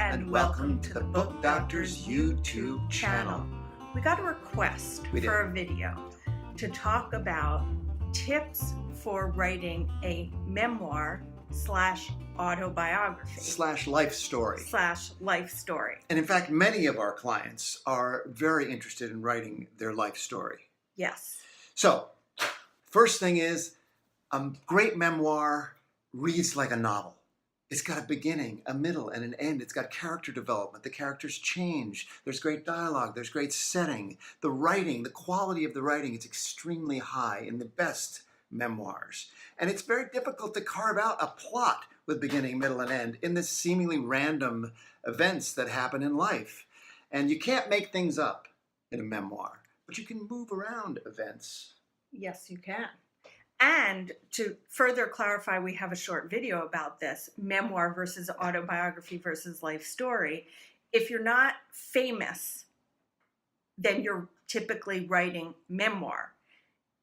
and welcome to the Book Doctor's YouTube channel. We got a request for a video to talk about tips for writing a memoir slash autobiography Slash life story. slash life story. And in fact, many of our clients are very interested in writing their life story. Yes. So, first thing is, a great memoir reads like a novel. It's got a beginning, a middle, and an end. It's got character development. The characters change. There's great dialogue. There's great setting. The writing, the quality of the writing is extremely high in the best memoirs. And it's very difficult to carve out a plot with beginning, middle, and end in the seemingly random events that happen in life. And you can't make things up in a memoir, but you can move around events. Yes, you can. And to further clarify, we have a short video about this, memoir versus autobiography versus life story. If you're not famous, then you're typically writing memoir.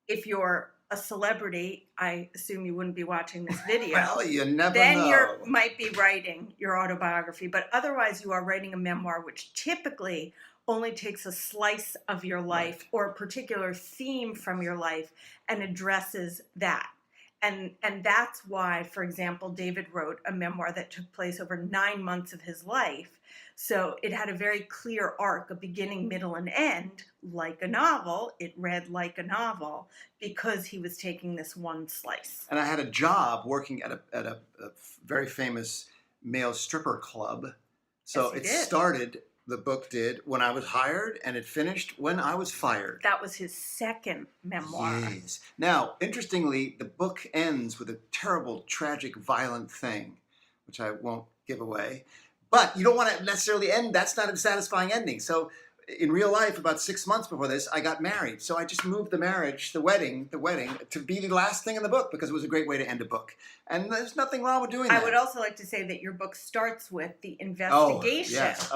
If you're a celebrity, I assume you wouldn't be watching this video. Well, you never then know. you might be writing your autobiography, but otherwise you are writing a memoir, which typically only takes a slice of your life or a particular theme from your life and addresses that. And that's why, for example, David wrote a memoir that took place over 9 months of his life. So it had a very clear arc, a beginning, middle, and end, like a novel. It read like a novel because he was taking this one slice. And I had a job working at a very famous male stripper club. So Yes, it started, the book did, when I was hired, and it finished when I was fired. That was his second memoir. Yes. Now, interestingly, the book ends with a terrible, tragic, violent thing, which I won't give away. But you don't want to necessarily end. That's not a satisfying ending. So in real life, about 6 months before this, I got married. So I just moved the marriage, the wedding, to be the last thing in the book because it was a great way to end a book. And there's nothing wrong with doing that. I would also like to say that your book starts with the investigation. Oh, yes.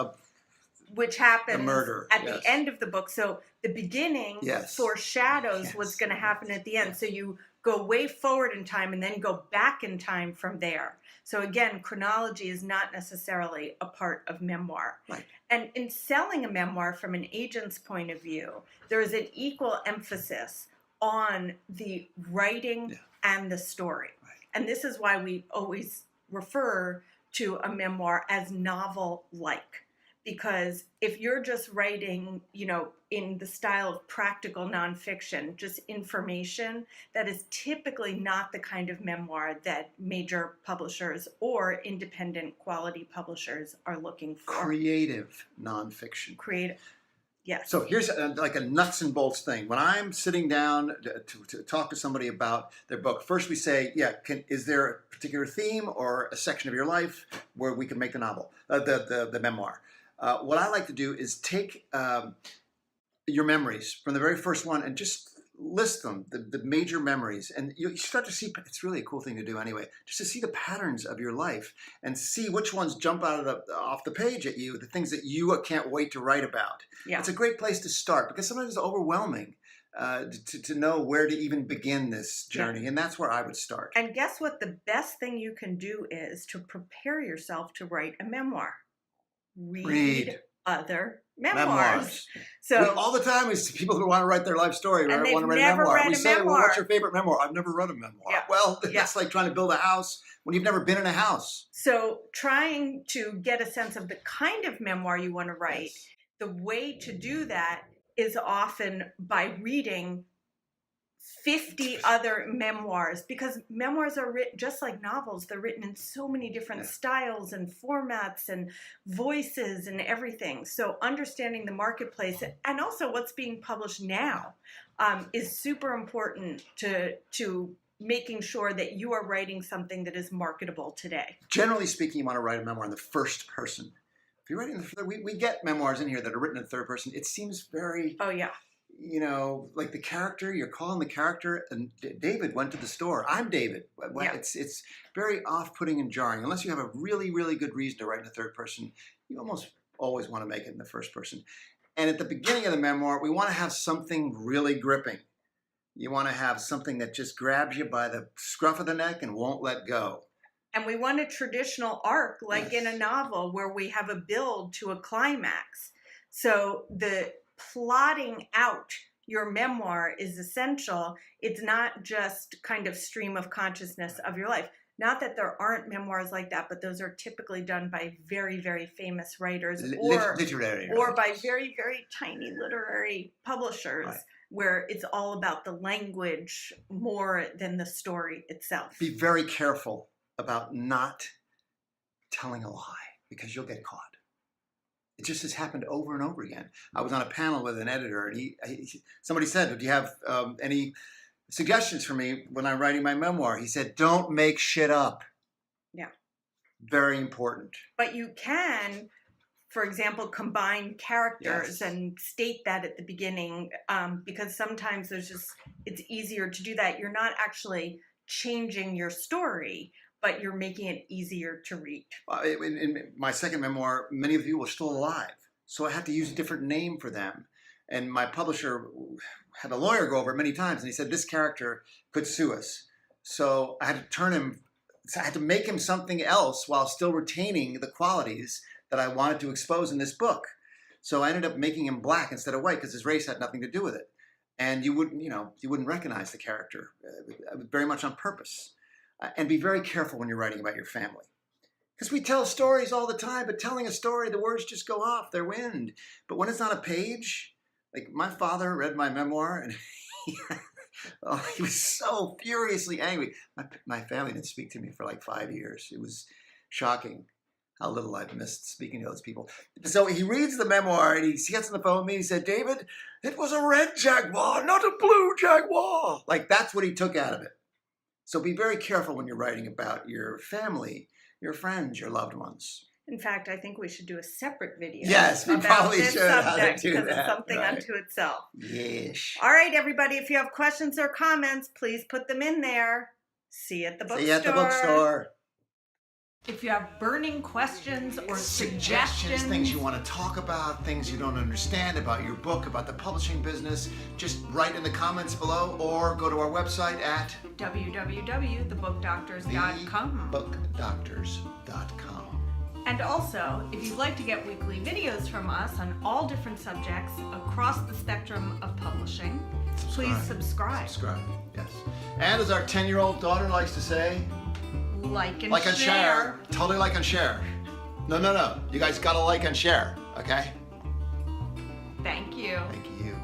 Which happens The murder, at yes. the end of the book. So the beginning foreshadows what's going to happen at the end. So you go way forward in time and then go back in time from there. So again, chronology is not necessarily a part of memoir. Right. And in selling a memoir from an agent's point of view, there is an equal emphasis on the writing and the story. Right. And this is why we always refer to a memoir as novel-like. Because if you're just writing, in the style of practical nonfiction, just information, that is typically not the kind of memoir that major publishers or independent quality publishers are looking for. Creative nonfiction. Creative, yes. So here's like a nuts and bolts thing. When I'm sitting down to talk to somebody about their book, first we say, is there a particular theme or a section of your life where we can make the novel, the memoir? What I like to do is take your memories from the very first one and just list them, the major memories. And you start to see, it's really a cool thing to do anyway, just to see the patterns of your life and see which ones jump out of off the page at you, the things that you can't wait to write about. Yeah. It's a great place to start because sometimes it's overwhelming to know where to even begin this journey. Yeah. And that's where I would start. And guess what? The best thing you can do is to prepare yourself to write a memoir. Read other memoirs. So all the time we see people who want to write their life story, and want to write a memoir. We say, well, what's your favorite memoir? I've never read a memoir. Yeah. Well, that's like trying to build a house when you've never been in a house. So trying to get a sense of the kind of memoir you want to write, the way to do that is often by reading 50 other memoirs, because memoirs are written just like novels. They're written in so many different styles and formats and voices and everything. So understanding the marketplace and also what's being published now is super important to making sure that you are writing something that is marketable today. Generally speaking, you want to write a memoir in the first person. If you're writing, we get memoirs in here that are written in third person. It seems very... Oh, yeah. Like the character, you're calling the character, and David went to the store. I'm David. It's very off-putting and jarring. Unless you have a really, really good reason to write in the third person, you almost always want to make it in the first person. And at the beginning of the memoir, we want to have something really gripping. You want to have something that just grabs you by the scruff of the neck and won't let go. And we want a traditional arc, like Yes. in a novel, where we have a build to a climax. So the plotting out your memoir is essential. It's not just kind of stream of consciousness of your life. Not that there aren't memoirs like that, but those are typically done by very, very famous writers Literary or by writers. very, very tiny literary publishers, Right. where it's all about the language more than the story itself. Be very careful about not telling a lie, because you'll get caught. It just has happened over and over again. I was on a panel with an editor, and somebody said, "Do you have any suggestions for me when I'm writing my memoir?" He said, "Don't make shit up." Yeah. Very important. But you can, for example, combine characters Yes. and state that at the beginning, because sometimes it's easier to do that. You're not actually changing your story, but you're making it easier to read. In my second memoir, many of the people are still alive, so I had to use a different name for them. And my publisher had a lawyer go over it many times, and he said, "This character could sue us." So I had to make him something else while still retaining the qualities that I wanted to expose in this book. So I ended up making him black instead of white, because his race had nothing to do with it. And you wouldn't recognize the character, very much on purpose. And be very careful when you're writing about your family. Because we tell stories all the time, but telling a story, the words just go off, they're wind. But when it's on a page, like my father read my memoir, and he was so furiously angry. My family didn't speak to me for like 5 years. It was shocking how little I've missed speaking to those people. So he reads the memoir, and he gets on the phone with me, and he said, "David, it was a red jaguar, not a blue jaguar." Like, that's what he took out of it. So be very careful when you're writing about your family, your friends, your loved ones. In fact, I think we should do a separate video. Yes, we about probably this should, how to subject, do because that, it's something right. unto itself. Yes. All right, everybody, if you have questions or comments, please put them in there. See you at the bookstore. See you at the bookstore. If you have burning questions or suggestions, things you want to talk about, things you don't understand about your book, about the publishing business, just write in the comments below, or go to our website at www.thebookdoctors.com. bookdoctors.com. And also, if you'd like to get weekly videos from us on all different subjects across the spectrum of publishing, please subscribe. Subscribe, yes. And as our 10-year-old daughter likes to say, Like and and share. Totally like and share. No. You guys gotta like and share, okay? Thank you. Thank you.